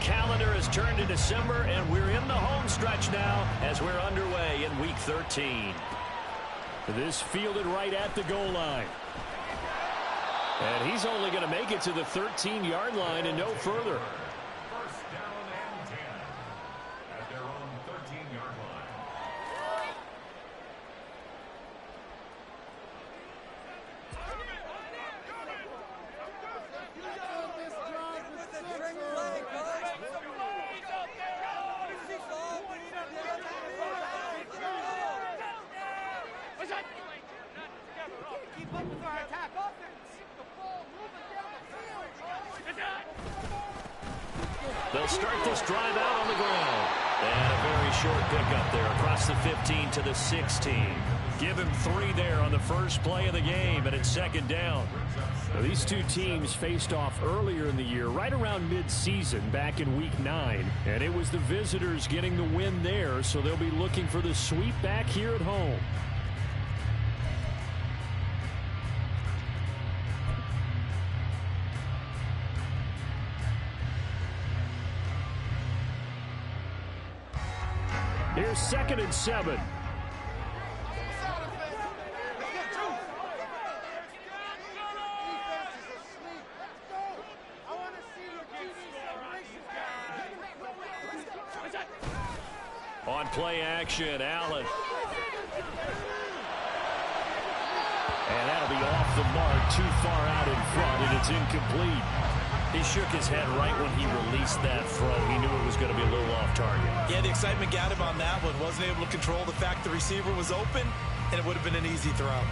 calendar has turned to December, and we're in the home stretch now as we're underway in Week 13. This fielded right at the goal line. And he's only going to make it to the 13-yard line and no further. First down and 10 at their own 13-yard line. Keep up with our attack offense. The ball moving down the field. They'll start this drive out on the ground. And a very short pickup there across the 15 to the 16. Give him 3 there on the first play of the game, and it's second down. Now, these two teams faced off earlier in the year, right around mid-season, back in Week 9. And it was the visitors getting the win there, so they'll be looking for the sweep back here at home. Here's 2nd and 7. On play action, Allen. And that'll be off the mark, too far out in front, and it's incomplete. He shook his head right when he released that throw. He knew it was going to be a little off target. Yeah, the excitement got him on that one. Wasn't able to control the fact the receiver was open, and it would have been an easy throw.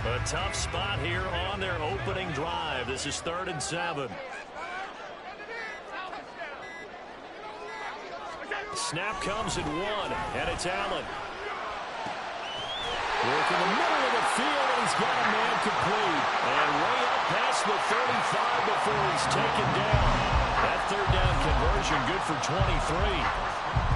A tough spot here on their opening drive. This is 3rd and 7. Snap comes at 1, and it's Allen. Work in the middle of the field, and he's got a man complete. And way up past the 35 before he's taken down. That 3rd down conversion good for 23.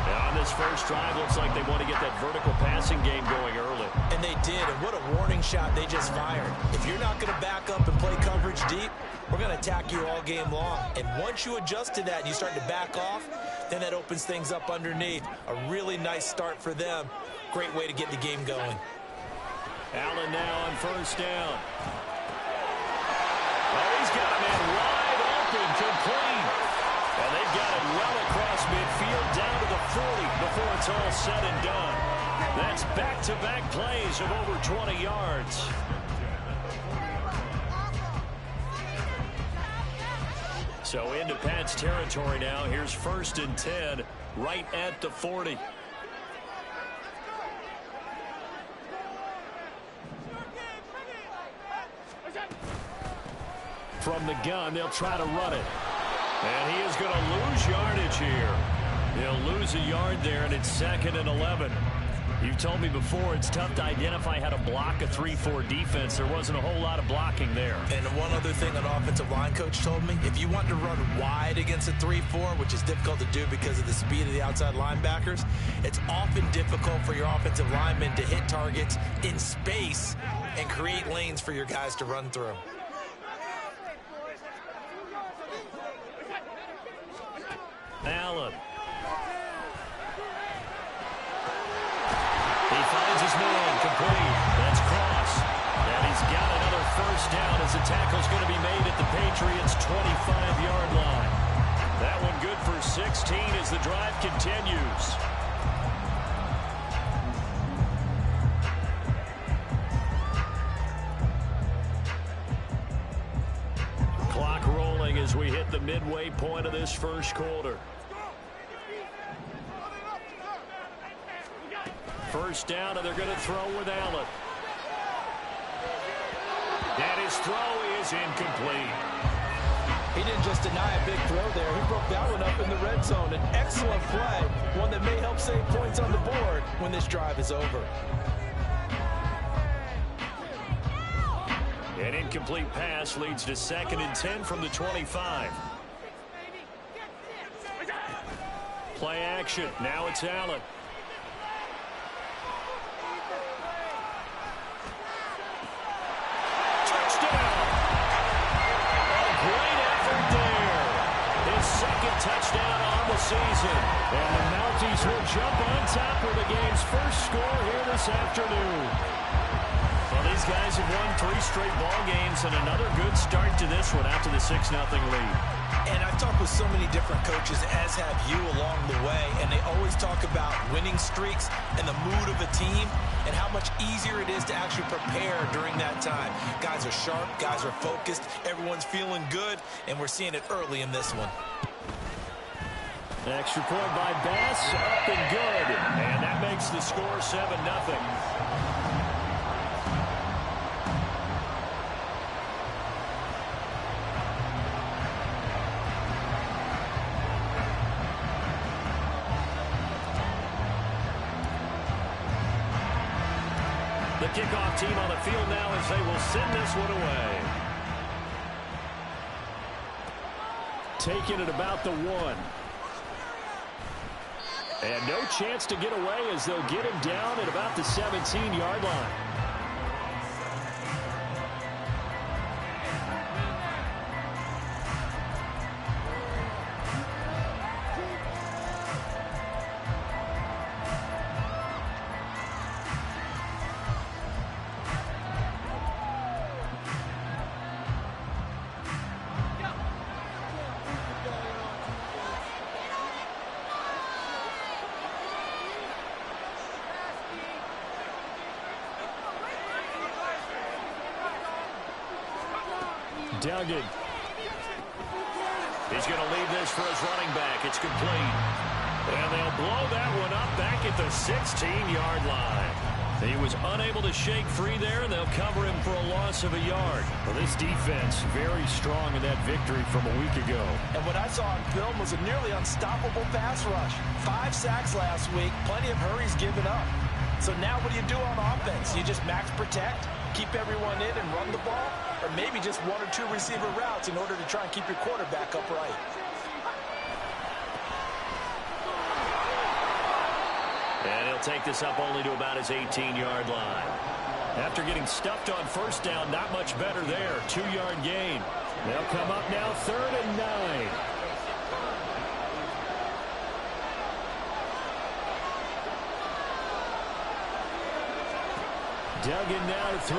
And on this first drive, looks like they want to get that vertical passing game going early. And they did, and what a warning shot they just fired. If you're not going to back up and play coverage deep, we're going to attack you all game long. And once you adjust to that and you start to back off, then that opens things up underneath. A really nice start for them. Great way to get the game going. Allen now on first down. Oh, he's got a man wide open, complete. And they've got it well across midfield down to the 40 before it's all said and done. That's back-to-back plays of over 20 yards. So into Pat's territory now. Here's 1st and 10 right at the 40. From the gun, they'll try to run it. And he is going to lose yardage here. He'll lose a yard there, and it's 2nd and 11. You've told me before it's tough to identify how to block a 3-4 defense. There wasn't a whole lot of blocking there. And one other thing an offensive line coach told me, if you want to run wide against a 3-4, which is difficult to do because of the speed of the outside linebackers, it's often difficult for your offensive linemen to hit targets in space and create lanes for your guys to run through. Allen. He finds his man complete. That's Cross. And he's got another first down as the tackle's going to be made at the Patriots' 25-yard line. That one good for 16 as the drive continues. Clock rolling as we hit the midway point of this first quarter. First down, and they're going to throw with Allen. And his throw is incomplete. He didn't just deny a big throw there. He broke that one up in the red zone. An excellent play, one that may help save points on the board when this drive is over. An incomplete pass leads to 2nd and 10 from the 25. Play action. Now it's Allen. Touchdown. A great effort there. His 2nd touchdown on the season. And the Mounties will jump on top of the game's first score here this afternoon. Well, these guys have won 3 straight ball games and another good start to this one after the 6-0 lead. And I've talked with so many different coaches, as have you, along the way, and they always talk about winning streaks and the mood of a team and how much easier it is to actually prepare during that time. Guys are sharp, guys are focused, everyone's feeling good, and we're seeing it early in this one. An extra point by Bass, up and good, and that makes the score 7-0. The kickoff team on the field now as they will send this one away. Taking it about the 1. And no chance to get away as they'll get him down at about the 17-yard line. Duggan. He's going to leave this for his running back. It's complete. And they'll blow that one up back at the 16-yard line. He was unable to shake free there, and they'll cover him for a loss of a yard. Well, this defense very strong in that victory from a week ago. And what I saw on film was a nearly unstoppable pass rush. 5 sacks last week, plenty of hurries given up. So now what do you do on offense? You just max protect, keep everyone in and run the ball, or maybe just 1 or 2 receiver routes in order to try and keep your quarterback upright. And he'll take this up only to about his 18-yard line. After getting stuffed on first down, not much better there. 2-yard gain. They'll come up now 3rd and 9. Duggan now to throw.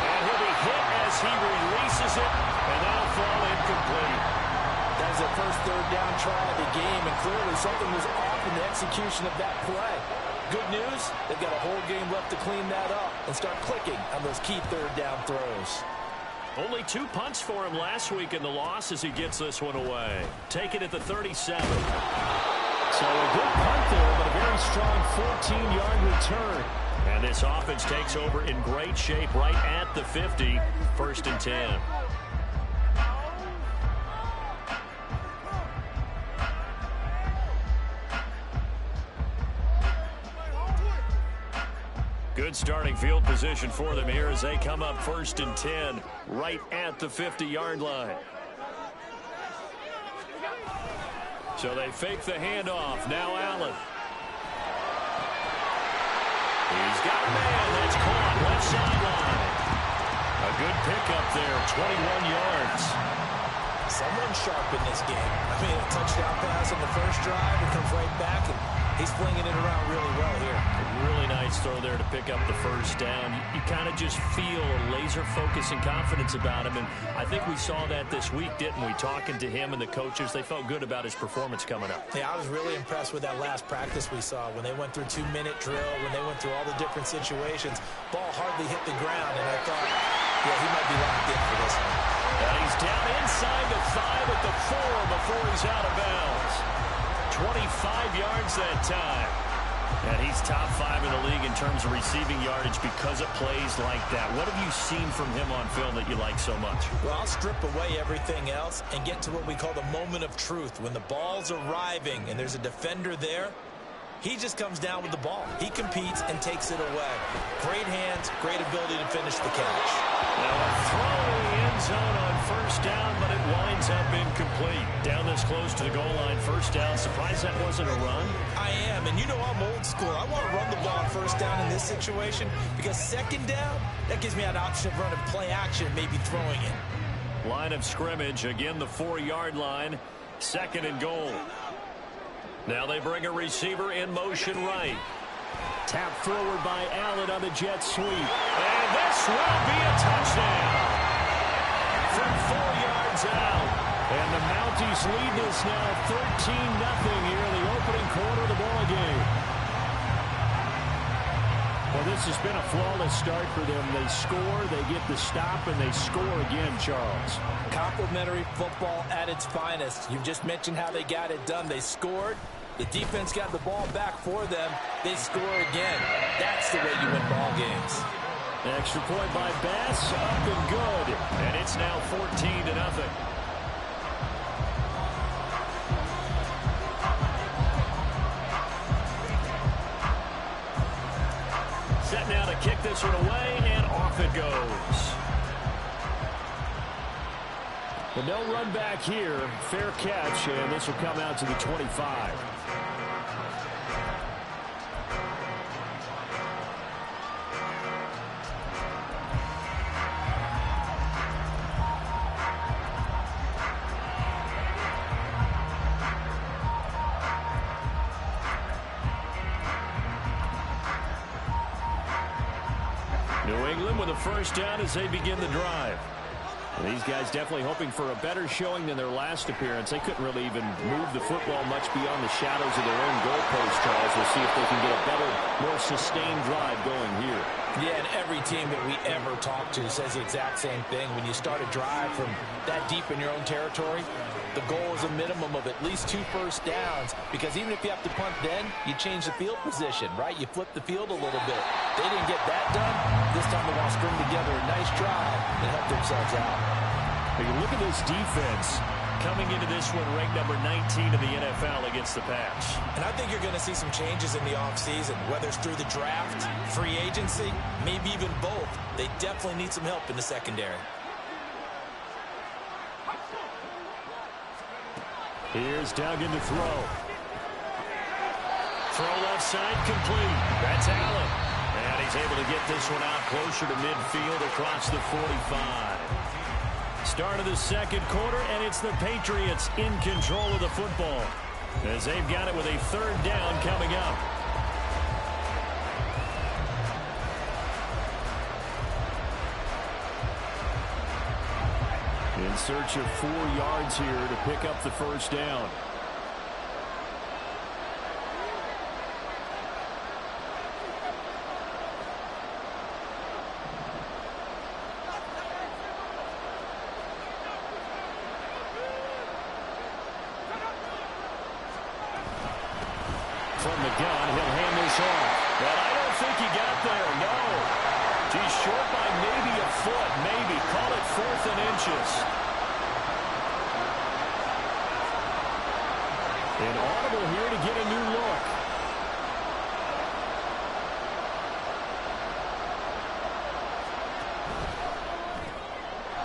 And he'll be hit as he releases it, and that'll fall incomplete. That was their first 3rd down try of the game, and clearly something was off in the execution of that play. Good news, they've got a whole game left to clean that up and start clicking on those key 3rd down throws. Only 2 punts for him last week in the loss as he gets this one away. Take it at the 37. So a good punt there, but a very strong 14-yard return. And this offense takes over in great shape right at the 50. 1st and 10. Good starting field position for them here as they come up 1st and 10 right at the 50-yard line. So they fake the handoff. Now Allen. He's got a man. That's caught left sideline. A good pickup there, 21 yards. Someone sharp in this game. I mean, a touchdown pass on the first drive. It comes right back, and he's flinging it around really well here. Really nice throw there to pick up the first down. You kind of just feel a laser focus and confidence about him, and I think we saw that this week, didn't we? Talking to him and the coaches, they felt good about his performance coming up. Yeah, I was really impressed with that last practice we saw when they went through 2-minute drill, when they went through all the different situations. Ball hardly hit the ground, and I thought, yeah, he might be locked in for this one. And he's down inside the 5 at the 4 before he's out of bounds. 25 yards that time. And he's top 5 in the league in terms of receiving yardage because of plays like that. What have you seen from him on film that you like so much? Well, I'll strip away everything else and get to what we call the moment of truth. When the ball's arriving and there's a defender there, he just comes down with the ball. He competes and takes it away. Great hands, great ability to finish the catch. Now a throw in the end zone on first down, but it winds up incomplete. Down this close to the goal line, first down. Surprised that wasn't a run? I am, and you know I'm old school. I want to run the ball on first down in this situation because second down, that gives me an option of running play action, maybe throwing it. Line of scrimmage, again the 4-yard line, 2nd and goal. Now they bring a receiver in motion right. Tap forward by Allen on the jet sweep. And this will be a touchdown. From 4 yards out. And the Mounties lead this now 13-0 here in the opening quarter of the ball game. Well, this has been a flawless start for them. They score, they get the stop, and they score again, Charles. Complimentary football at its finest. You just mentioned how they got it done. They scored. The defense got the ball back for them. They score again. That's the way you win ball games. Extra point by Bass, up and good. And it's now 14-0. Set now to kick this one away, and off it goes. But no run back here. Fair catch, and this will come out to the 25. New England with a first down as they begin the drive. And these guys definitely hoping for a better showing than their last appearance. They couldn't really even move the football much beyond the shadows of their own goalpost, Charles. We'll see if they can get a better, more sustained drive going here. Yeah, and every team that we ever talk to says the exact same thing. When you start a drive from that deep in your own territory, the goal is a minimum of at least 2 first downs, because even if you have to punt then, you change the field position, right? You flip the field a little bit. They didn't get that done. This time they want to string together a nice drive and help themselves out. You look at this defense coming into this one ranked number 19 in the NFL against the pass. And I think you're going to see some changes in the offseason, whether it's through the draft, free agency, maybe even both. They definitely need some help in the secondary. Here's Duggan to throw. Throw left side complete. That's Allen. And he's able to get this one out closer to midfield across the 45. Start of the second quarter, and it's the Patriots in control of the football as they've got it with a 3rd down coming up. In search of 4 yards here to pick up the first down. From the gun, he'll hand this off. But I don't think he got there, no. He's short by maybe a foot, maybe. Call it 4th and inches. Inaudible here to get a new look.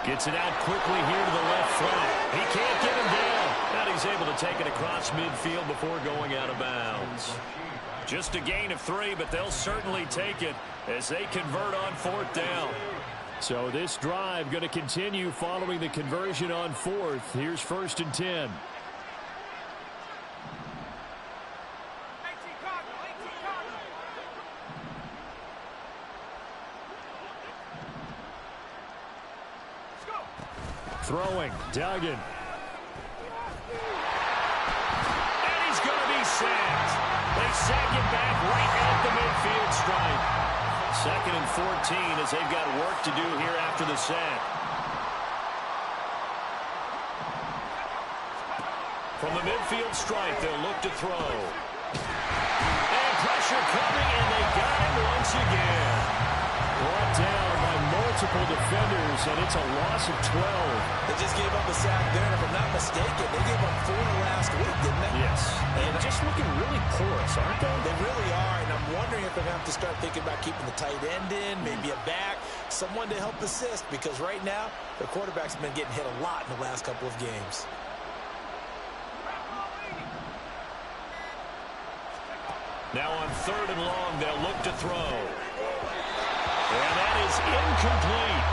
Gets it out quickly here to the left flank. He can't get him down. And he's able to take it across midfield before going out of bounds. Just a gain of 3, but they'll certainly take it as they convert on 4th down. So this drive going to continue following the conversion on 4th. Here's 1st and 10. Throwing, Duggan. And he's going to be sacked. They sack him back right at the midfield stripe. 2nd and 14 as they've got work to do here after the sack. From the midfield stripe, they'll look to throw. And pressure pressure coming, and they got him once again. Brought down by multiple defenders, and it's a loss of 12. They just gave up a sack there, and if I'm not mistaken, they gave up 4 last week, didn't they? Yes. And just looking really porous, aren't they? They really are, and I'm wondering if they're going to have to start thinking about keeping the tight end in, maybe a back, someone to help assist, because right now, their quarterback's been getting hit a lot in the last couple of games. Now on 3rd and long, they'll look to throw. And that is incomplete.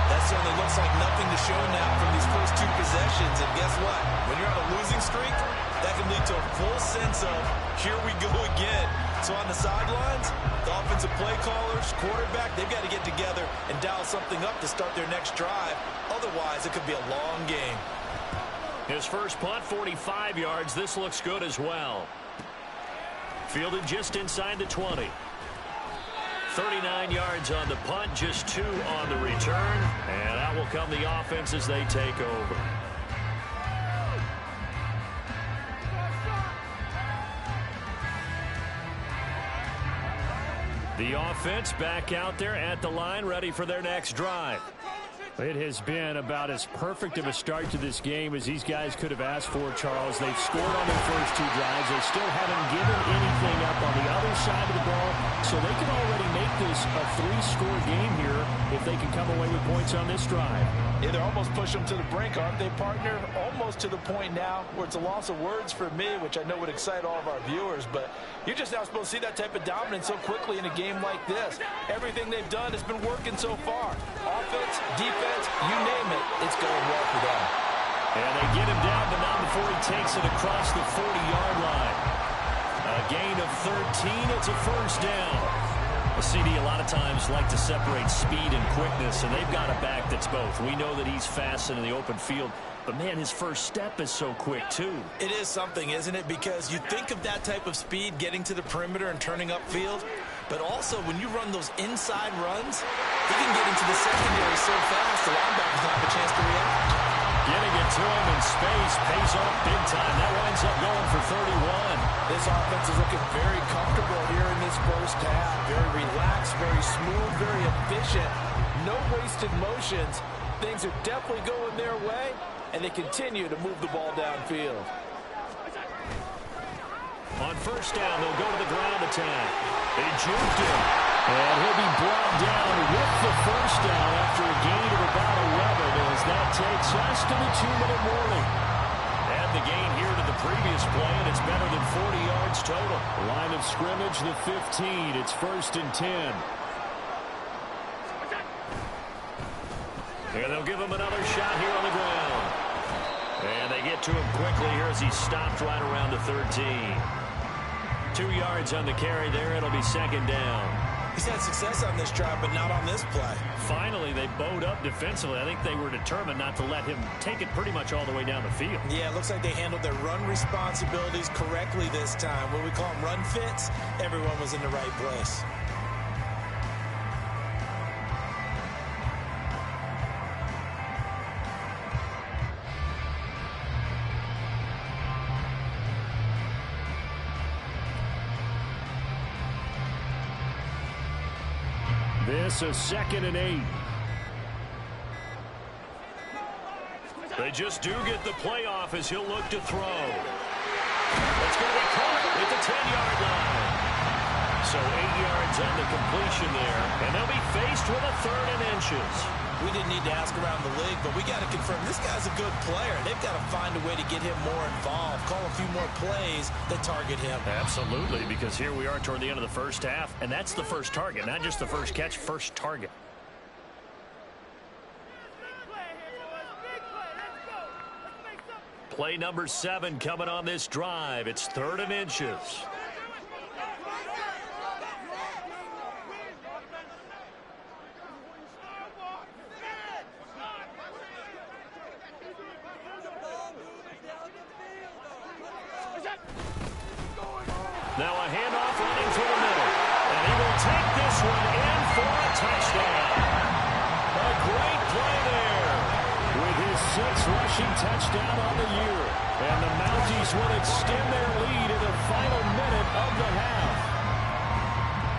That certainly looks like nothing to show now from these first 2 possessions. And guess what? When you're on a losing streak, that can lead to a full sense of, here we go again. So on the sidelines, the offensive play callers, quarterback, they've got to get together and dial something up to start their next drive. Otherwise, it could be a long game. His first punt, 45 yards. This looks good as well. Fielded just inside the 20. 39 yards on the punt, just 2 on the return. And out will come the offense as they take over. The offense back out there at the line, ready for their next drive. It has been about as perfect of a start to this game as these guys could have asked for, Charles. They've scored on their first 2 drives. They still haven't given anything up on the other side of the ball, so they can already make this a 3-score game here if they can come away with points on this drive. Yeah, they're almost push them to the brink, aren't they, partner? Almost to the point now where it's a loss of words for me, which I know would excite all of our viewers, but you're just not supposed to see that type of dominance so quickly in a game like this. Everything they've done has been working so far. Offense, defense, you name it, it's going well for them. And they get him down, but not before he takes it across the 40-yard line. A gain of 13, it's a first down. The CD a lot of times like to separate speed and quickness, and they've got a back that's both. We know that he's fast in the open field, but, man, his first step is so quick, too. It is something, isn't it? Because you think of that type of speed getting to the perimeter and turning upfield, but also when you run those inside runs, he can get into the secondary so fast the linebackers don't have a chance to react. Getting it to him in space pays off big time. That winds up going for 31. This offense is looking very comfortable here in this first half. Very relaxed, very smooth, very efficient. No wasted motions. Things are definitely going their way, and they continue to move the ball downfield. On first down, they'll go to the ground attack. They juked him, and he'll be brought down with the first down after a gain of about 11 as that takes us to the 2-minute warning. And the gain here to the previous play, and it's better than 40 yards total. Line of scrimmage, the 15. It's 1st and 10. And they'll give him another shot here on the ground. And they get to him quickly here as he stopped right around the 13. 2 yards on the carry there. It'll be 2nd down. He's had success on this drive, but not on this play. Finally, they bowed up defensively. I think they were determined not to let him take it pretty much all the way down the field. Yeah, it looks like they handled their run responsibilities correctly this time. What we call them run fits, everyone was in the right place. This is 2nd and 8. They just do get the play off as he'll look to throw. It's going to be caught at the 10-yard line. So 8 yards on the completion there. And they'll be faced with a 3rd and inches. We didn't need to ask around the league, but we got to confirm this guy's a good player. They've got to find a way to get him more involved, call a few more plays that target him. Absolutely, because here we are toward the end of the first half, and that's the first target, not just the first catch, first target. Play number 7 coming on this drive. It's 3rd and inches. Now a handoff running through the middle. And he will take this one in for a touchdown. A great play there. With his 6th rushing touchdown on the year. And the Mounties will extend their lead in the final minute of the half.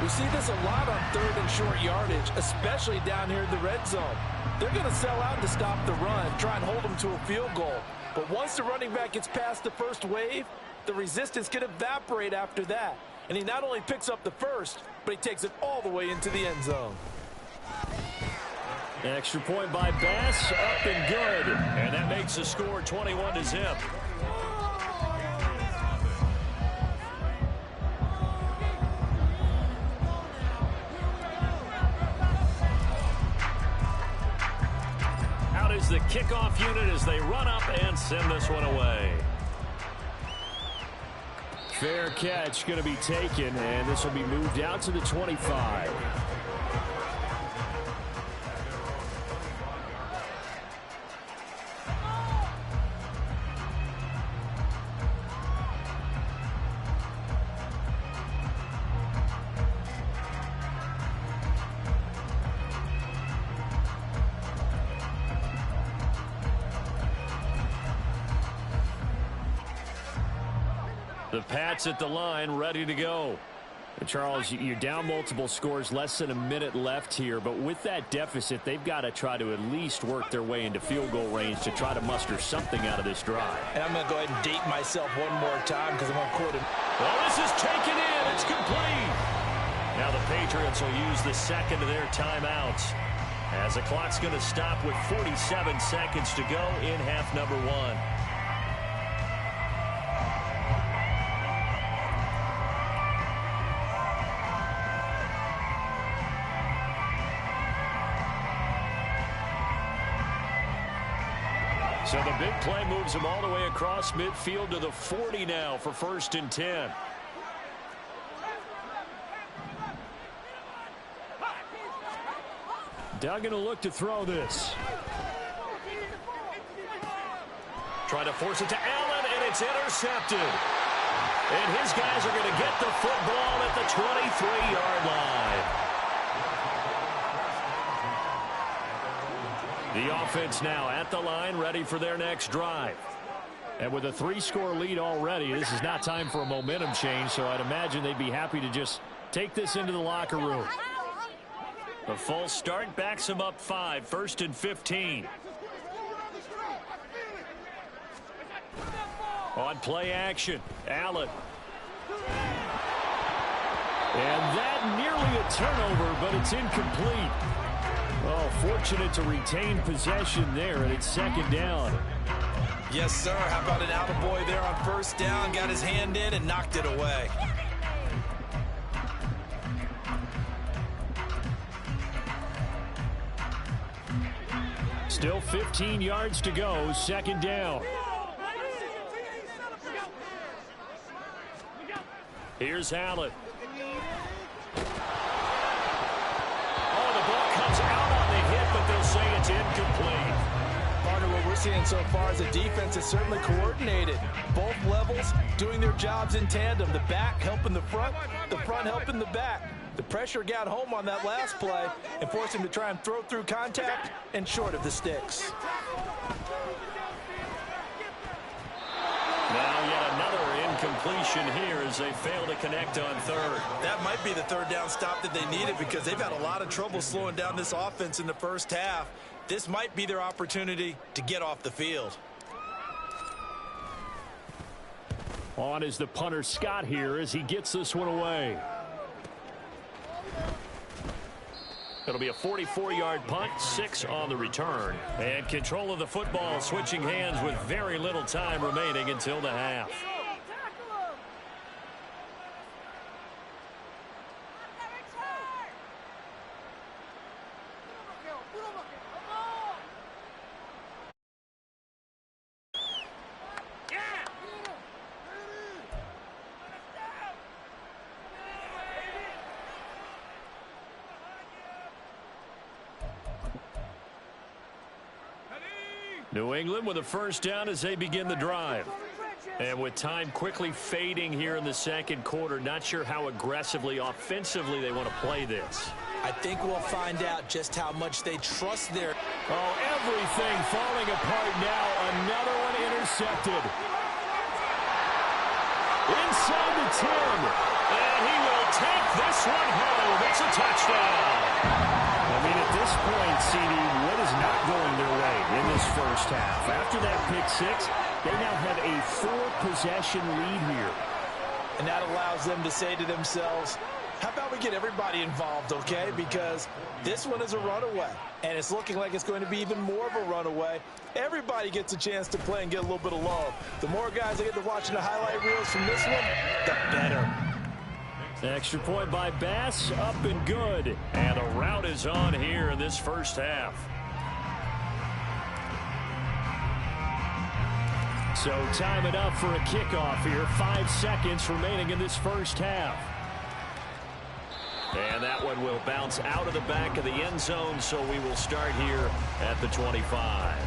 We see this a lot on third and short yardage, especially down here in the red zone. They're going to sell out to stop the run, try and hold them to a field goal. But once the running back gets past the first wave, the resistance can evaporate after that. And he not only picks up the first, but he takes it all the way into the end zone. Extra point by Bass, up and good. And that makes the score 21-0. Out is the kickoff unit as they run up and send this one away. Fair catch going to be taken, and this will be moved out to the 25. The Pats at the line, ready to go. And Charles, you're down multiple scores, less than a minute left here. But with that deficit, they've got to try to at least work their way into field goal range to try to muster something out of this drive. And I'm going to go ahead and date myself one more time because I'm going to quote him. Well, this is taken in. It's complete. Now the Patriots will use the second of their timeouts as the clock's going to stop with 47 seconds to go in half number one. So the big play moves them all the way across midfield to the 40 now for 1st and 10. Doug going to look to throw this. Trying to force it to Allen, and it's intercepted. And his guys are going to get the football at the 23-yard line. The offense now at the line, ready for their next drive. And with a 3-score lead already, this is not time for a momentum change, so I'd imagine they'd be happy to just take this into the locker room. A false start backs them up 5, 1st and 15. On play action, Allen. And that nearly a turnover, but it's incomplete. Oh, fortunate to retain possession there, and it's 2nd down. Yes, sir. How about an attaboy there on 1st down? Got his hand in and knocked it away. Still 15 yards to go, 2nd down. Here's Allen. They'll say it's incomplete. Partner, what we're seeing so far as a defense is certainly coordinated. Both levels doing their jobs in tandem. The back helping the front helping the back. The pressure got home on that last play and forced him to try and throw through contact and short of the sticks. Now yet another incompletion here as they fail to connect on 3rd. That might be the 3rd down stop that they needed because they've had a lot of trouble slowing down this offense in the 1st half. This might be their opportunity to get off the field. On is the punter Scott here as he gets this one away. It'll be a 44-yard punt, 6 on the return. And control of the football switching hands with very little time remaining until the half. New England with a 1st down as they begin the drive. And with time quickly fading here in the 2nd quarter, not sure how aggressively, offensively they want to play this. I think we'll find out just how much they trust their... Oh, everything falling apart now. Another one intercepted. inside the 10. And he will take this one home. It's a touchdown. I mean, at this point, CD, what is not going their way in this first half? After that pick six, they now have a 4-possession lead here. And that allows them to say to themselves, how about we get everybody involved, okay? Because this one is a runaway, and it's looking like it's going to be even more of a runaway. Everybody gets a chance to play and get a little bit of love. The more guys that get to watching the highlight reels from this one, the better. Extra point by Bass, up and good. And a rout is on here in this first half. So time it up for a kickoff here. 5 seconds remaining in this first half. And that one will bounce out of the back of the end zone, so we will start here at the 25.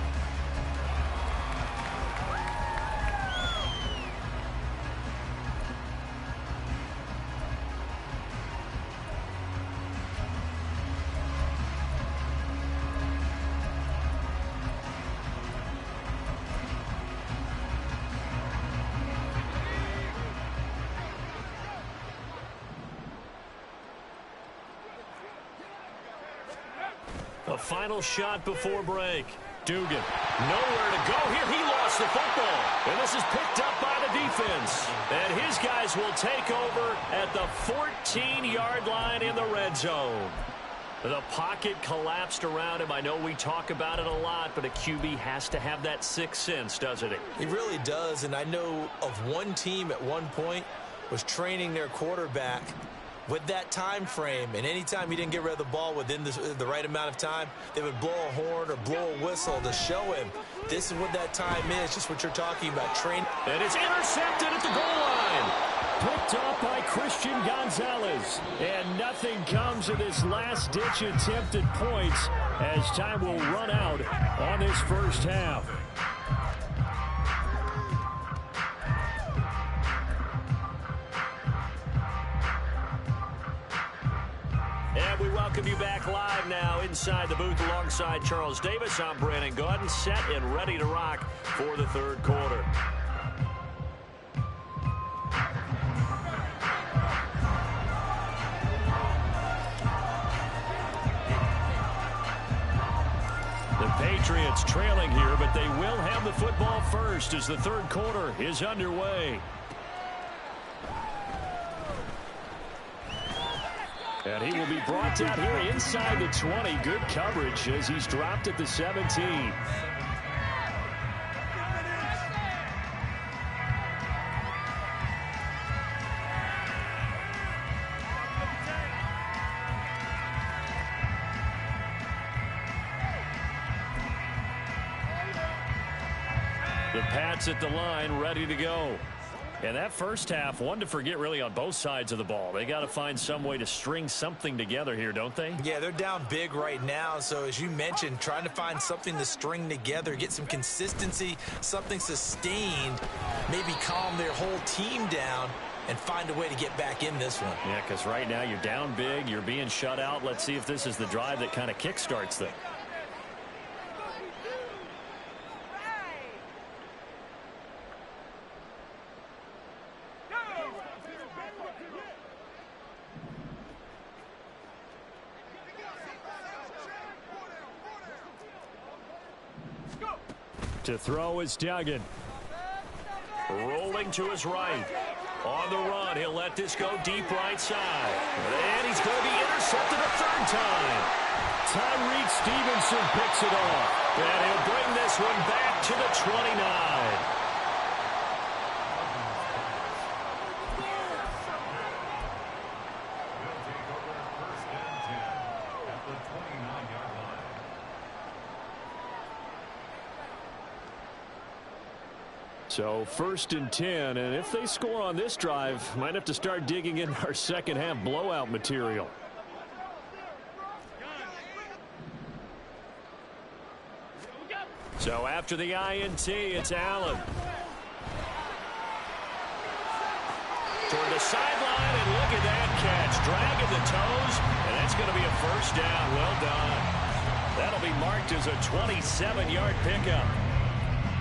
A final shot before break. Dugan, nowhere to go here. He lost the football. And this is picked up by the defense. And his guys will take over at the 14-yard line in the red zone. The pocket collapsed around him. I know we talk about it a lot, but a QB has to have that sixth sense, doesn't he? He really does, and I know of one team at one point was training their quarterback with that time frame, and anytime he didn't get rid of the ball within the right amount of time, they would blow a horn or blow a whistle to show him this is what that time is, just what you're talking about, training. And it's intercepted at the goal line. Picked up by Christian Gonzalez. And nothing comes of this last-ditch attempt at points as time will run out on this first half. And we welcome you back live now inside the booth alongside Charles Davis. I'm Brandon Gaudin, set and ready to rock for the third quarter. The Patriots trailing here, but they will have the football first as the third quarter is underway. And he will be brought down here inside the 20. Good coverage as he's dropped at the 17. The Pats at the line, ready to go. And that first half, one to forget really on both sides of the ball. They got to find some way to string something together here, don't they? Yeah, they're down big right now. So as you mentioned, trying to find something to string together, get some consistency, something sustained, maybe calm their whole team down and find a way to get back in this one. Yeah, because right now you're down big, you're being shut out. Let's see if this is the drive that kind of kickstarts them. To throw is Duggan. Rolling to his right. On the run, he'll let this go deep right side. And he's going to be intercepted a third time. Tyreek Stevenson picks it off. And he'll bring this one back to the 29. So 1st and 10, and if they score on this drive, might have to start digging in our second half blowout material. So after the INT, it's Allen. Toward the sideline, and look at that catch. Dragging the toes, and that's going to be a first down. Well done. That'll be marked as a 27-yard pickup.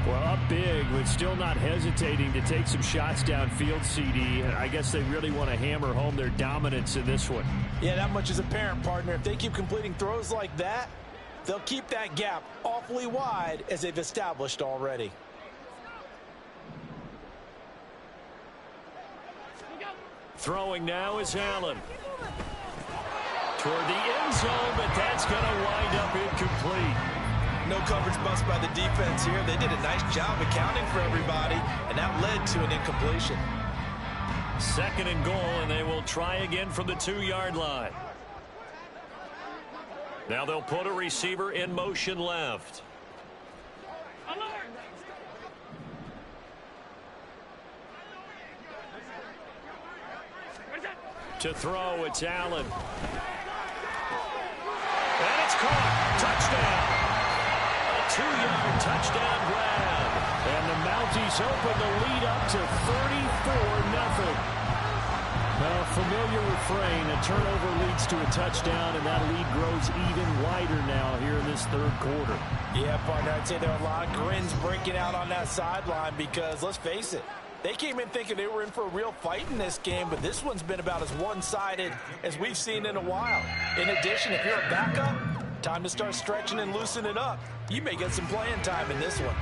Well, up big, but still not hesitating to take some shots downfield, CD. I guess they really want to hammer home their dominance in this one. Yeah, that much is apparent, partner. If they keep completing throws like that, they'll keep that gap awfully wide as they've established already. Throwing now is Allen. Toward the end zone, but that's going to wind up incomplete. No coverage bust by the defense here. They did a nice job accounting for everybody, and that led to an incompletion. 2nd and goal, and they will try again from the 2-yard line. Now they'll put a receiver in motion left. To throw, it's Allen. And it's caught. Touchdown. A 2-yard touchdown grab. And the Mounties open the lead up to 34-0. Well, familiar refrain. A turnover leads to a touchdown, and that lead grows even wider now here in this 3rd quarter. Yeah, partner, I'd say there are a lot of grins breaking out on that sideline because, let's face it, they came in thinking they were in for a real fight in this game, but this one's been about as one-sided as we've seen in a while. In addition, if you're a backup, time to start stretching and loosening up. You may get some playing time in this one.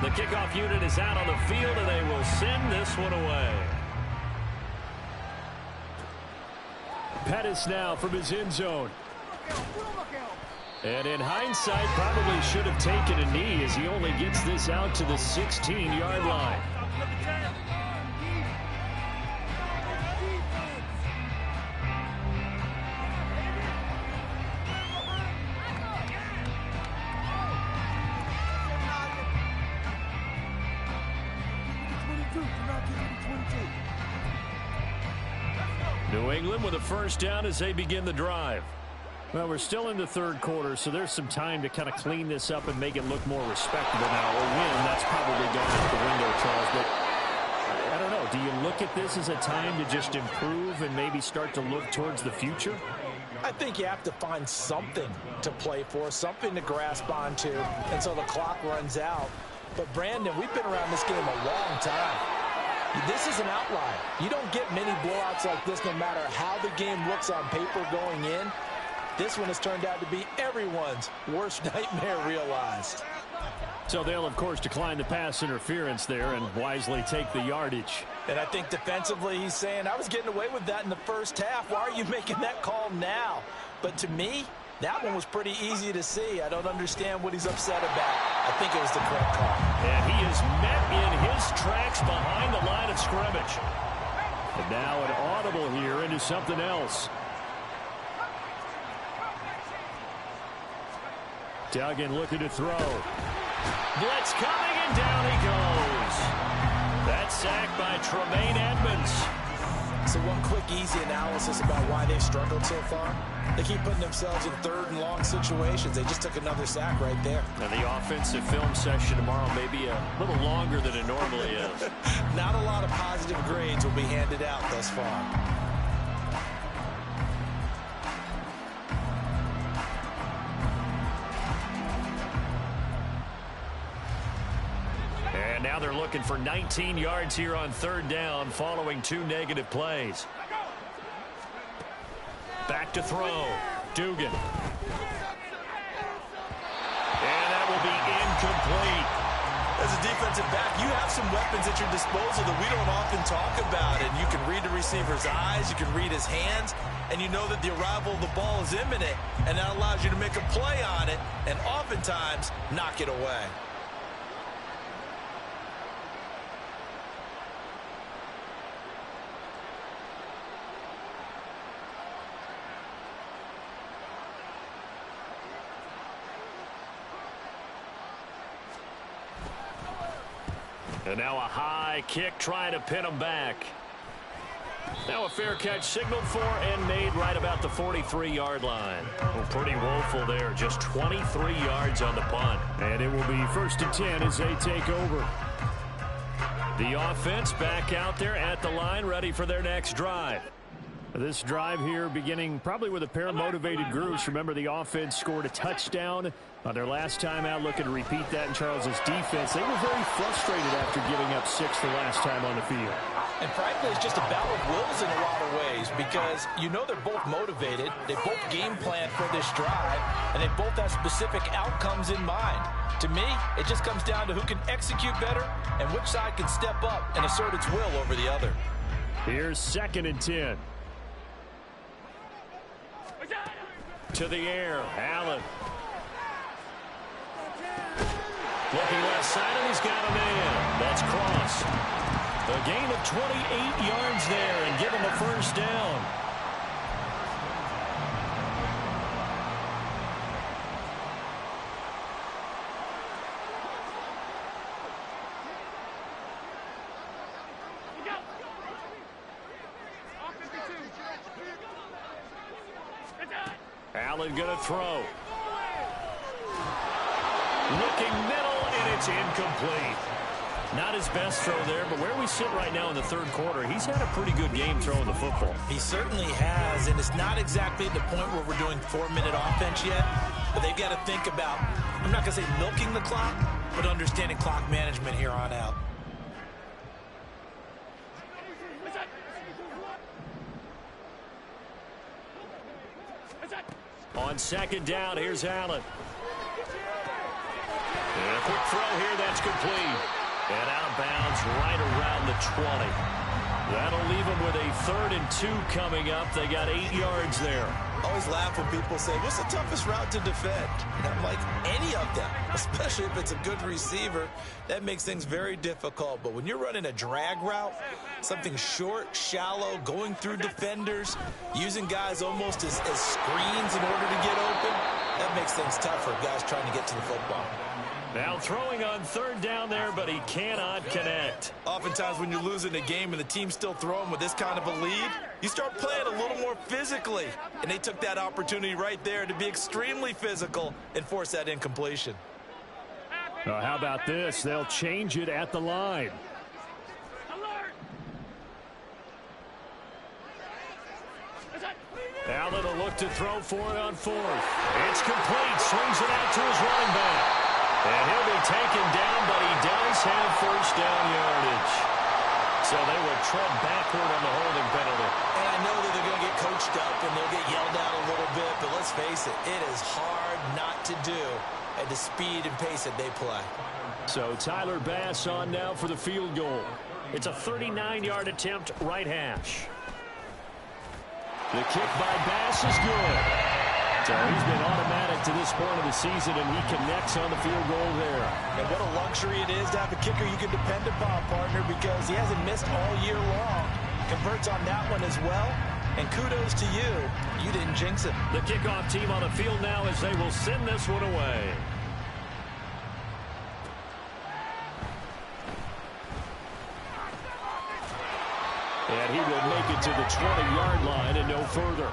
The kickoff unit is out on the field, and they will send this one away. Pettis now from his end zone. And in hindsight, probably should have taken a knee as he only gets this out to the 16-yard line. New England with a first down as they begin the drive. Well, we're still in the 3rd quarter, so there's some time to kind of clean this up and make it look more respectable now. A win, that's probably gone out the window, Charles, but I don't know. Do you look at this as a time to just improve and maybe start to look towards the future? I think you have to find something to play for, something to grasp onto until the clock runs out. But, Brandon, we've been around this game a long time. This is an outlier. You don't get many blowouts like this no matter how the game looks on paper going in. This one has turned out to be everyone's worst nightmare realized. So they'll, of course, decline the pass interference there and wisely take the yardage. And I think defensively he's saying, I was getting away with that in the first half. Why are you making that call now? But to me, that one was pretty easy to see. I don't understand what he's upset about. I think it was the correct call. And he is met in his tracks behind the line of scrimmage. And now an audible here into something else. Duggan looking to throw. Blitz coming, and down he goes. That's sacked by Tremaine Edmonds. So one quick, easy analysis about why they've struggled so far. They keep putting themselves in 3rd and long situations. They just took another sack right there. And the offensive film session tomorrow may be a little longer than it normally is. Not a lot of positive grades will be handed out thus far. And now they're looking for 19 yards here on 3rd down following 2 negative plays. Back to throw. Dugan. And that will be incomplete. As a defensive back, you have some weapons at your disposal that we don't often talk about. And you can read the receiver's eyes, you can read his hands, and you know that the arrival of the ball is imminent, and that allows you to make a play on it and oftentimes knock it away. And now a high kick trying to pin him back. Now a fair catch signaled for and made right about the 43-yard line. Well, pretty woeful there. Just 23 yards on the punt. And it will be 1st and 10 as they take over. The offense back out there at the line, ready for their next drive. This drive here beginning probably with a pair of motivated groups. Remember, the offense scored a touchdown on their last time out, looking to repeat that in Charles's defense. They were very frustrated after giving up 6 the last time on the field. And frankly, it's just a battle of wills in a lot of ways because you know they're both motivated. They both game plan for this drive, and they both have specific outcomes in mind. To me, it just comes down to who can execute better and which side can step up and assert its will over the other. Here's 2nd and 10. To the air, Allen. Looking left side, and he's got a man. That's Cross. A gain of 28 yards there and give him a first down. Allen going to throw. Looking middle, and it's incomplete. Not his best throw there, but where we sit right now in the 3rd quarter, he's had a pretty good game throwing the football. He certainly has, and it's not exactly at the point where we're doing 4-minute offense yet, but they've got to think about, I'm not going to say milking the clock, but understanding clock management here on out. On 2nd down, here's Allen. And a quick throw here, that's complete. And out of bounds right around the 20. That'll leave them with a 3rd and 2 coming up. They got 8 yards there. I always laugh when people say, what's the toughest route to defend? And I'm like, any of them, especially if it's a good receiver. That makes things very difficult. But when you're running a drag route, something short, shallow, going through defenders, using guys almost as screens in order to get open, that makes things tough for guys trying to get to the football. Now throwing on 3rd down there, but he cannot connect. Oftentimes when you're losing a game and the team's still throwing with this kind of a lead, you start playing a little more physically. And they took that opportunity right there to be extremely physical and force that incompletion. How about this? They'll change it at the line. Allen will look to throw for it on 4th. It's complete. Swings it out to his running back. And he'll be taken down, but he does have first down yardage. So they will tread backward on the holding penalty. And I know that they're going to get coached up and they'll get yelled at a little bit, but let's face it, it is hard not to do at the speed and pace that they play. So Tyler Bass on now for the field goal. It's a 39-yard attempt, right hash. The kick by Bass is good. So he's been automatic to this point of the season, and he connects on the field goal there. And what a luxury it is to have a kicker you can depend upon, partner, because he hasn't missed all year long. Converts on that one as well. And kudos to you. You didn't jinx it. The kickoff team on the field now as they will send this one away. And he will make it to the 20-yard line and no further.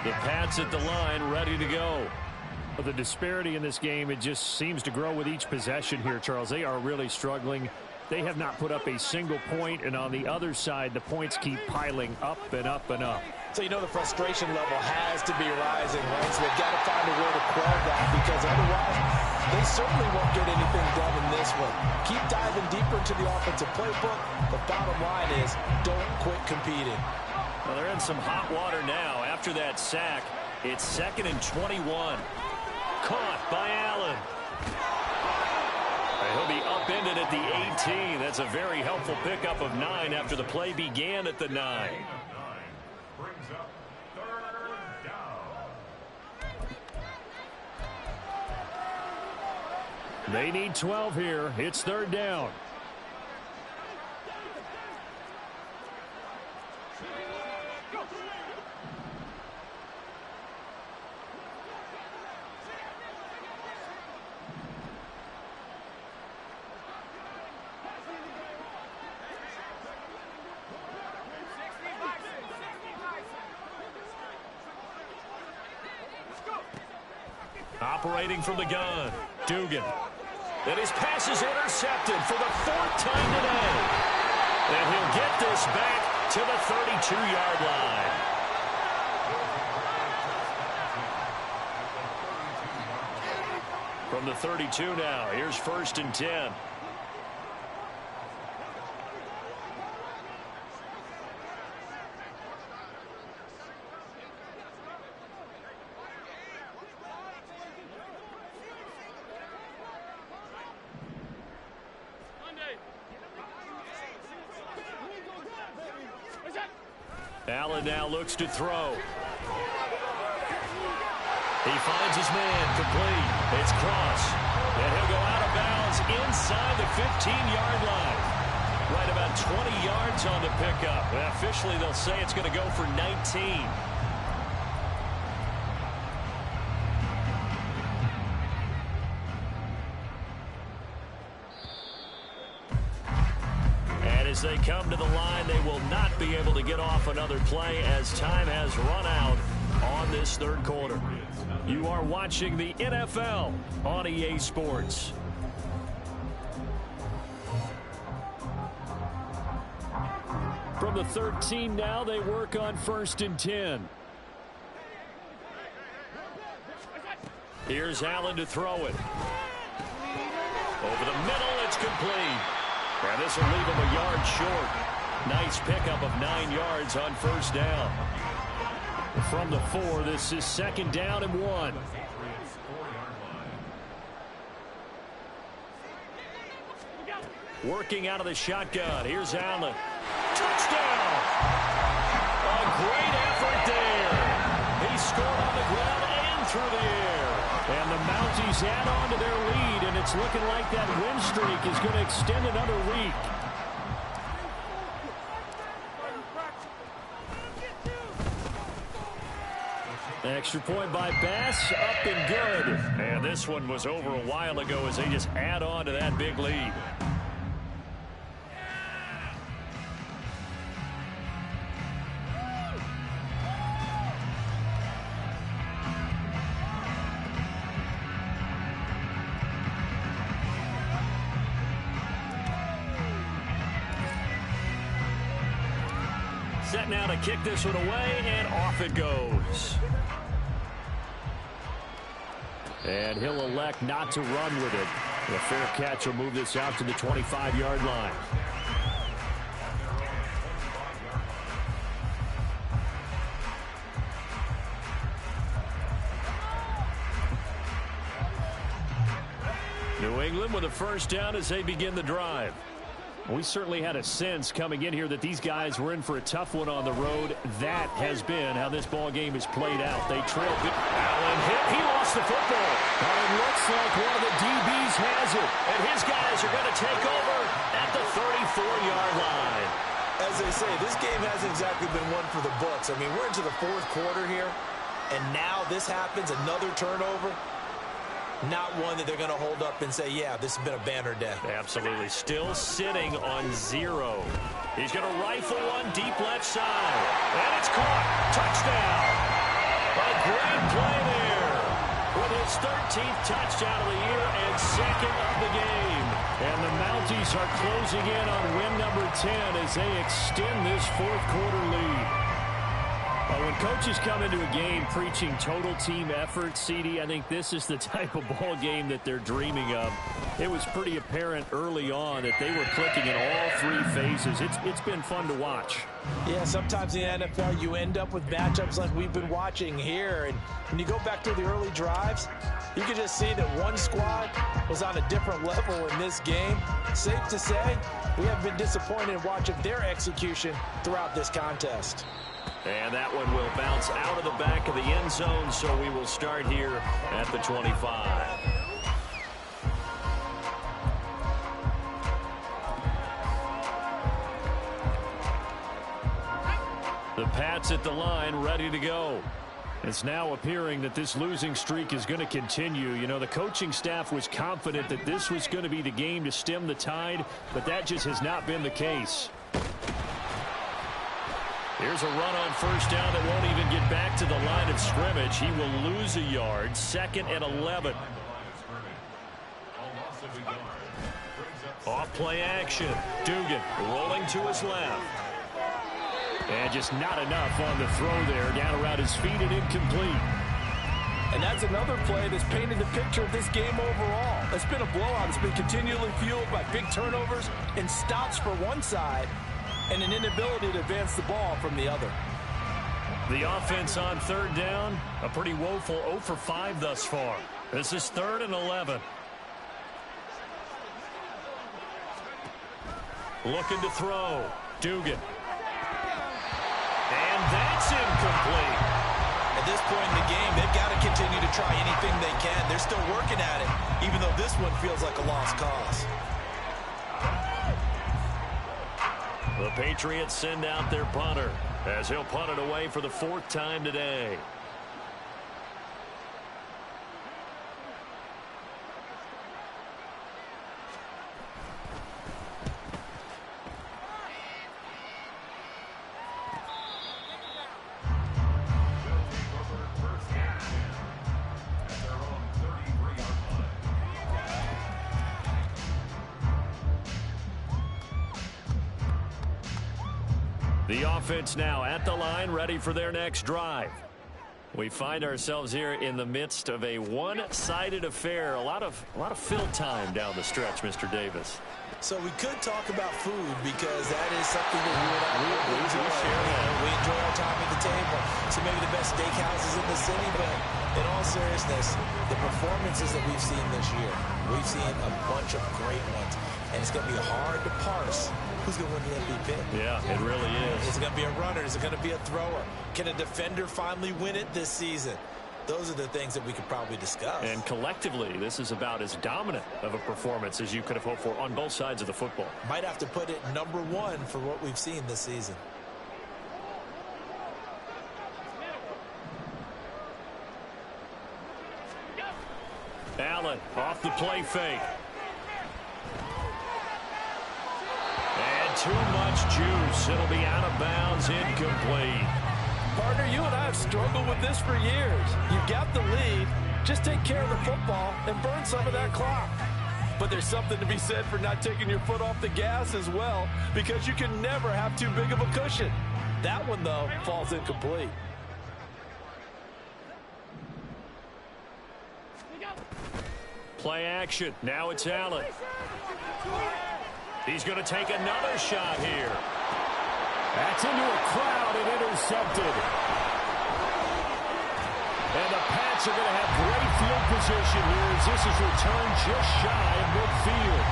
The Pats at the line, ready to go. But the disparity in this game, it just seems to grow with each possession here, Charles. They are really struggling. They have not put up a single point, and on the other side, the points keep piling up and up and up. So you know the frustration level has to be rising, right? So they've got to find a way to quell that, because otherwise they certainly won't get anything done in this one. Keep diving deeper into the offensive playbook. The bottom line is don't quit competing. Well, they're in some hot water now. After that sack, it's 2nd and 21. Caught by Allen. He'll be upended at the 18. That's a very helpful pickup of 9 after the play began at the 9. Brings up 3rd down. They need 12 here. It's 3rd down. Operating from the gun, Dugan. And his pass is intercepted for the 4th time today. And he'll get this back to the 32-yard line. From the 32 now, here's 1st and 10. Allen now looks to throw. He finds his man complete. It's Cross. And he'll go out of bounds inside the 15-yard line. Right about 20 yards on the pickup. And officially, they'll say it's going to go for 19. As they come to the line, they will not be able to get off another play as time has run out on this 3rd quarter. You are watching the NFL on EA Sports. From the 13 now, they work on 1st and 10. Here's Allen to throw it. Over the middle, it's complete. And this will leave him a yard short. Nice pickup of 9 yards on 1st down. From the 4, this is 2nd down and 1. Working out of the shotgun. Here's Allen. Touchdown! A great effort there. He scored on the ground and through the air. And the Mounties add on to their lead, and it's looking like that win streak is going to extend another week. Extra point by Bass, up and good. And this one was over a while ago as they just add on to that big lead. Set now to kick this one away, and off it goes. And he'll elect not to run with it. A fair catch will move this out to the 25-yard line. New England with a 1st down as they begin the drive. We certainly had a sense coming in here that these guys were in for a tough one on the road. That has been how this ball game is played out. They trailed. Allen hit. He lost the football. But it looks like one of the DBs has it. And his guys are going to take over at the 34-yard line. As they say, this game hasn't exactly been one for the books. I mean, we're into the 4th quarter here, and now this happens, another turnover. Not one that they're going to hold up and say, yeah, this has been a banner day. Absolutely. Still sitting on 0. He's going to rifle one deep left side. And it's caught. Touchdown. A great play there. With his 13th touchdown of the year and 2nd of the game. And the Mounties are closing in on win number 10 as they extend this 4th quarter lead. When coaches come into a game preaching total team effort, CD, I think this is the type of ball game that they're dreaming of. It was pretty apparent early on that they were clicking in all 3 phases. It's been fun to watch. Yeah, sometimes in the NFL you end up with matchups like we've been watching here. And when you go back to the early drives, you can just see that one squad was on a different level in this game. Safe to say, we have been disappointed in watching their execution throughout this contest. And that one will bounce out of the back of the end zone, so we will start here at the 25. The Pats at the line, ready to go. It's now appearing that this losing streak is going to continue. You know, the coaching staff was confident that this was going to be the game to stem the tide, but that just has not been the case. Here's a run on first down that won't even get back to the line of scrimmage. He will lose a yard. 2nd and 11. Off play action. Dugan rolling to his left. And just not enough on the throw there. Down around his feet and incomplete. And that's another play that's painted the picture of this game overall. It's been a blowout. It's been continually fueled by big turnovers and stops for one side and an inability to advance the ball from the other. The offense on 3rd down, a pretty woeful 0 for 5 thus far. This is 3rd and 11. Looking to throw. Dugan. And that's incomplete. At this point in the game, they've got to continue to try anything they can. They're still working at it, even though this one feels like a lost cause. The Patriots send out their punter as he'll punt it away for the 4th time today. The offense now at the line, ready for their next drive. We find ourselves here in the midst of a one-sided affair. A lot of fill time down the stretch, Mr. Davis. So we could talk about food because that is something that we enjoy. We enjoy our time at the table. So maybe the best steakhouses in the city, but in all seriousness, the performances that we've seen this year, we've seen a bunch of great ones. And it's going to be hard to parse who's going to win the MVP. Yeah, it really is. Is it going to be a runner? Is it going to be a thrower? Can a defender finally win it this season? Those are the things that we could probably discuss. And collectively, this is about as dominant of a performance as you could have hoped for on both sides of the football. Might have to put it number 1 for what we've seen this season. Allen off the play fake. And too much juice. It'll be out of bounds, incomplete. Partner, you and I have struggled with this for years. You've got the lead. Just take care of the football and burn some of that clock. But there's something to be said for not taking your foot off the gas as well, because you can never have too big of a cushion. That one, though, falls incomplete. Play action. Now it's Allen. He's going to take another shot here. That's into a crowd and intercepted. And the Pats are going to have great field position here as this is returned just shy of midfield.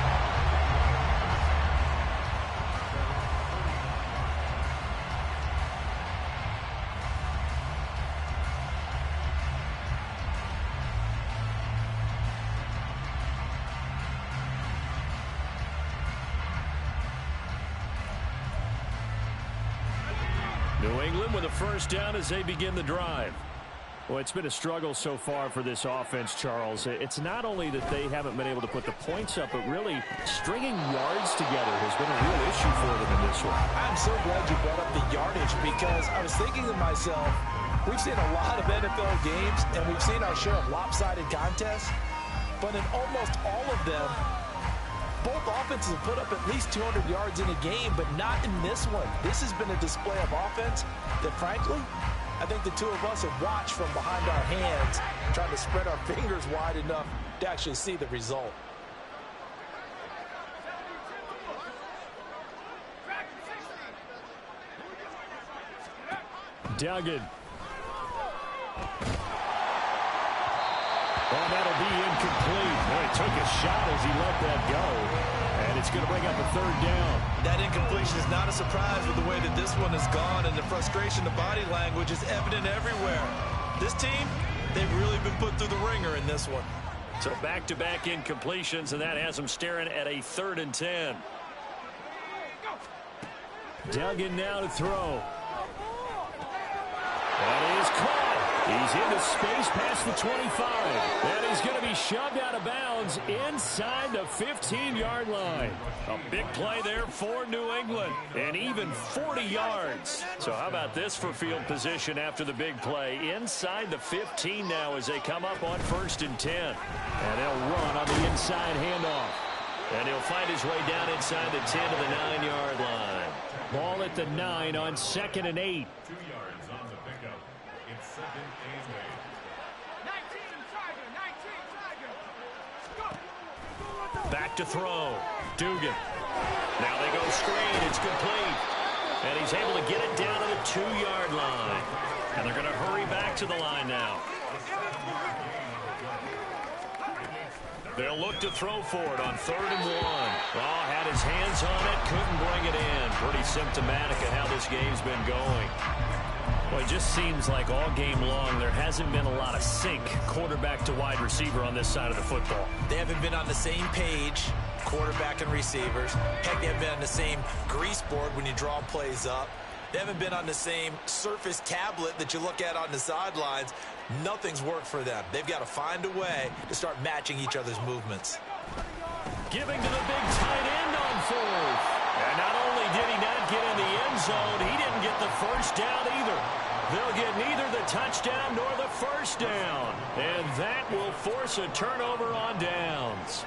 New England with a first down as they begin the drive. Well, it's been a struggle so far for this offense, Charles. It's not only that they haven't been able to put the points up, but really stringing yards together has been a real issue for them in this one. I'm so glad you brought up the yardage, because I was thinking to myself, we've seen a lot of NFL games, and we've seen our share of lopsided contests, but in almost all of them, both offenses have put up at least 200 yards in a game, but not in this one. This has been a display of offense that, frankly, I think the two of us have watched from behind our hands, trying to spread our fingers wide enough to actually see the result. Duggan. Oh, that'll be incomplete. Boy, he took a shot as he let that go. And it's going to bring up a 3rd down. That incompletion is not a surprise with the way that this one has gone, and the frustration, the body language is evident everywhere. This team, they've really been put through the ringer in this one. So back-to-back incompletions, and that has them staring at a 3rd and 10. Duggan now to throw. That is caught. He's into space past the 25. That is He's going to be shoved out of bounds inside the 15-yard line. A big play there for New England, and even 40 yards. So how about this for field position after the big play? Inside the 15 now as they come up on 1st and 10. And they'll run on the inside handoff. And he'll find his way down inside the 10 to the 9-yard line. Ball at the 9 on 2nd and 8. 2 yards on the pickup. It's 2nd and 8. Back to throw. Dugan. Now they go screen. It's complete. And he's able to get it down to the 2-yard line. And they're going to hurry back to the line now. They'll look to throw for it on 3rd and 1. Oh, had his hands on it, couldn't bring it in. Pretty symptomatic of how this game's been going. Well, it just seems like all game long there hasn't been a lot of sync quarterback to wide receiver on this side of the football. They haven't been on the same page, quarterback and receivers. Heck, they haven't been on the same grease board when you draw plays up. They haven't been on the same surface tablet that you look at on the sidelines. Nothing's worked for them. They've got to find a way to start matching each other's movements. Giving to the big tight end on 4th. And not only did he not get in the end zone, he didn't get the first down either. They'll get neither the touchdown nor the first down. And that will force a turnover on downs.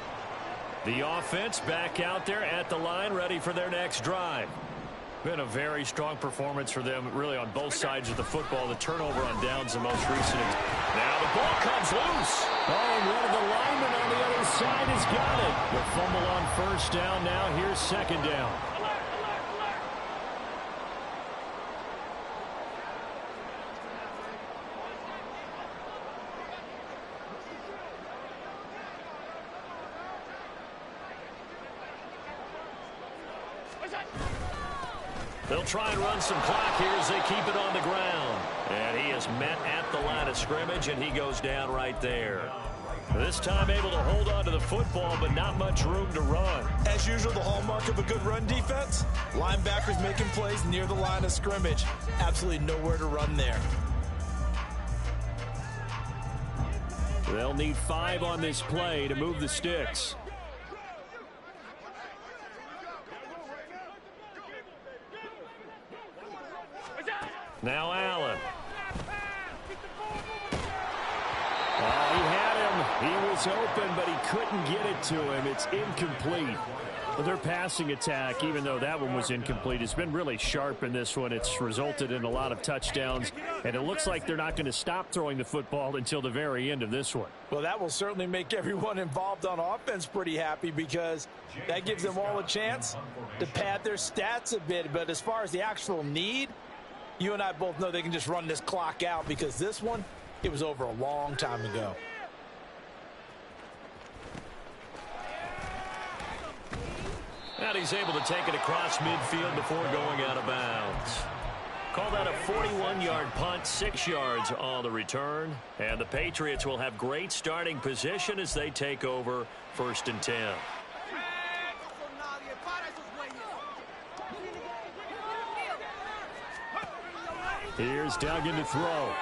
The offense back out there at the line, ready for their next drive. Been a very strong performance for them, really, on both sides of the football. The turnover on downs the most recent. Now the ball comes loose. Oh, and one of the linemen on the other side has got it. The fumble on 1st down. Now here's 2nd down. They'll try and run some clock here as they keep it on the ground. And he is met at the line of scrimmage, and he goes down right there. This time able to hold on to the football, but not much room to run. As usual, the hallmark of a good run defense, linebackers making plays near the line of scrimmage. Absolutely nowhere to run there. They'll need 5 on this play to move the sticks. Now Allen. He had him. He was open, but he couldn't get it to him. It's incomplete. Well, their passing attack, even though that one was incomplete, has been really sharp in this one. It's resulted in a lot of touchdowns, and it looks like they're not going to stop throwing the football until the very end of this one. Well, that will certainly make everyone involved on offense pretty happy because that gives them all a chance to pad their stats a bit. But as far as the actual need, you and I both know they can just run this clock out because this one, it was over a long time ago. And he's able to take it across midfield before going out of bounds. Call that a 41-yard punt, 6 yards on the return. And the Patriots will have great starting position as they take over 1st and 10. Here's Duggan to throw.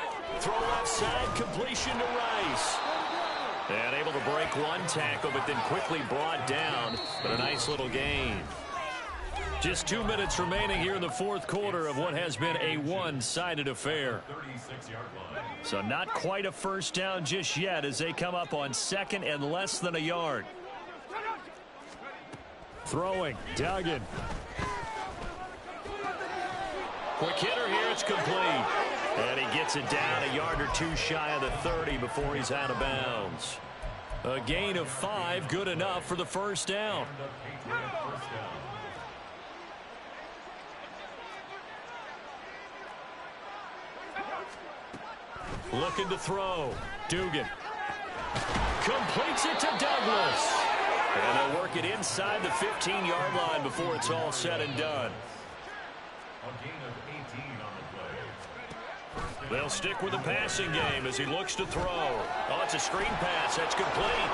Throw left side, completion to Rice. And able to break one tackle, but then quickly brought down. But a nice little gain. Just 2 minutes remaining here in the 4th quarter of what has been a one-sided affair. So not quite a first down just yet as they come up on 2nd and less than a yard. Throwing, Duggan. Quick hitter here, it's complete. And he gets it down a yard or 2 shy of the 30 before he's out of bounds. A gain of 5, good enough for the first down. Looking to throw. Dugan. Completes it to Douglas. And they'll work it inside the 15-yard line before it's all said and done. A gain of 18 on the play. They'll stick with the passing game as he looks to throw. Oh, it's a screen pass. That's complete.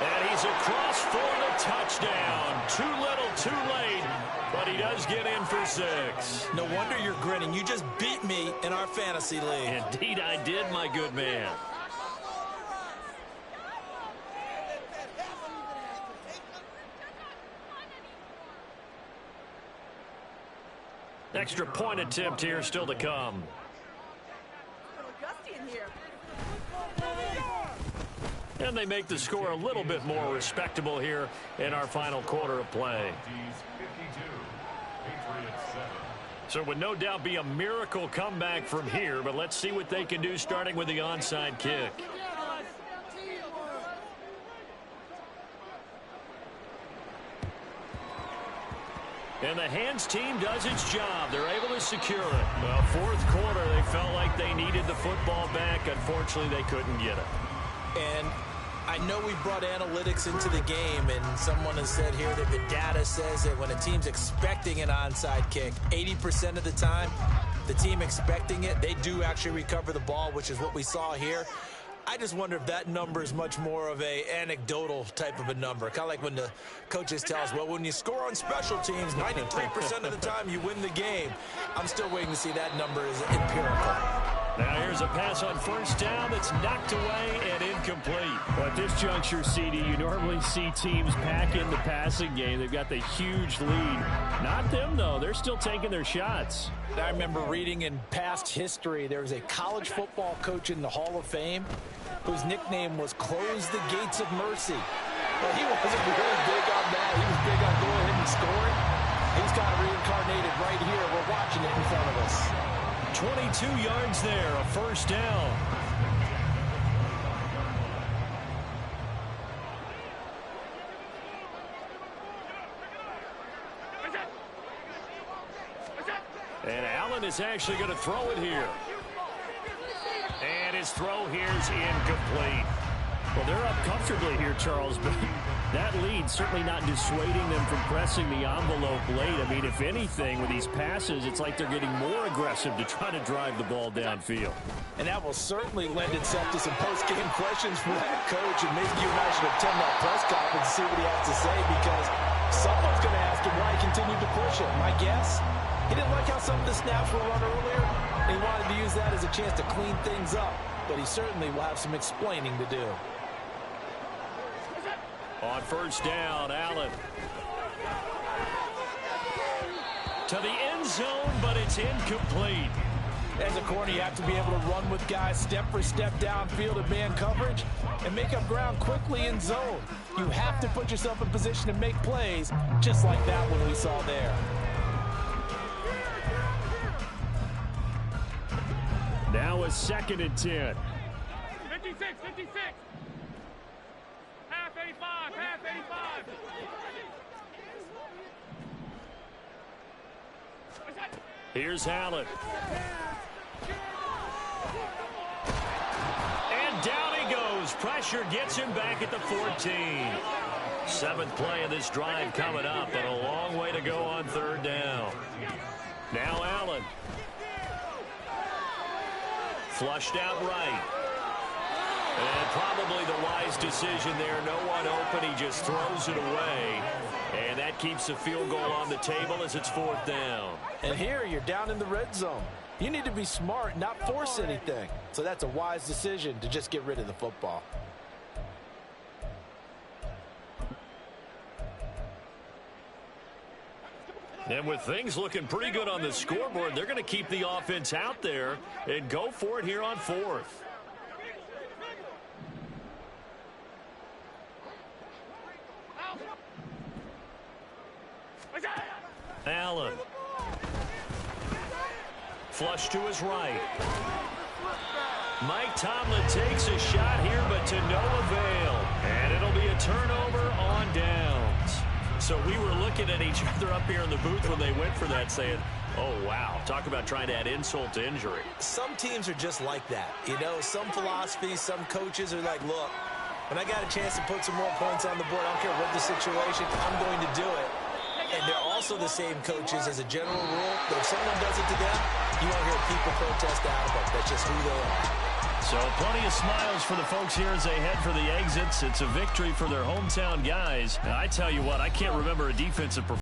And he's across for the touchdown. Too little, too late. But he does get in for 6. No wonder you're grinning. You just beat me in our fantasy league. Indeed I did, my good man. Extra point attempt here still to come. And they make the score a little bit more respectable here in our final quarter of play. So it would no doubt be a miracle comeback from here, but let's see what they can do starting with the onside kick. And the hands team does its job. They're able to secure it. Well, fourth quarter, they felt like they needed the football back. Unfortunately, they couldn't get it. And I know we brought analytics into the game, and someone has said here that the data says that when a team's expecting an onside kick, 80% of the time, the team expecting it, they do actually recover the ball, which is what we saw here. I just wonder if that number is much more of a anecdotal type of a number. Kind of like when the coaches tell us, well, when you score on special teams, 93% of the time you win the game. I'm still waiting to see that number is empirical. Now here's a pass on first down that's knocked away and incomplete. Well, at this juncture, CD, you normally see teams pack in the passing game. They've got the huge lead. Not them, though. They're still taking their shots. I remember reading in past history, there was a college football coach in the Hall of Fame whose nickname was Close the Gates of Mercy. Well, he wasn't really big on that. He was big on going ahead and scoring. He's got reincarnated right here. We're watching it in front of us. 22 yards there, a first down. And Allen is actually going to throw it here. And his throw here is incomplete. Well, they're up comfortably here, Charles, but that lead certainly not dissuading them from pressing the envelope late. I mean, if anything, with these passes, it's like they're getting more aggressive to try to drive the ball downfield. And that will certainly lend itself to some post-game questions for that coach, and maybe you and I should attend that press conference and see what he has to say, because someone's going to ask him why he continued to push it. My guess, he didn't like how some of the snaps were run earlier, and he wanted to use that as a chance to clean things up, but he certainly will have some explaining to do. On first down, Allen. To the end zone, but it's incomplete. As a corner, you have to be able to run with guys step for step downfield in man coverage and make up ground quickly in zone. You have to put yourself in position to make plays, just like that one we saw there. Now a 2nd and 10. 56, 56. Half 85, half 85. Here's Allen. And down he goes. Pressure gets him back at the 14. 7th play of this drive coming up, and a long way to go on third down. Now Allen. Flushed out right. And probably the wise decision there. No one open. He just throws it away. And that keeps the field goal on the table as it's 4th down. And here you're down in the red zone. You need to be smart, not force anything. So that's a wise decision to just get rid of the football. And with things looking pretty good on the scoreboard, they're going to keep the offense out there and go for it here on 4th. Allen. Flush to his right. Mike Tomlin takes a shot here, but to no avail. And it'll be a turnover on downs. So we were looking at each other up here in the booth when they went for that, saying, oh, wow, talk about trying to add insult to injury. Some teams are just like that. You know, some philosophies, some coaches are like, look, when I got a chance to put some more points on the board, I don't care what the situation, I'm going to do it. And they're also the same coaches as a general rule, that if someone does it to them, you won't hear people protest out of it. That's just who they are. So plenty of smiles for the folks here as they head for the exits. It's a victory for their hometown guys. Now, I tell you what, I can't remember a defensive performance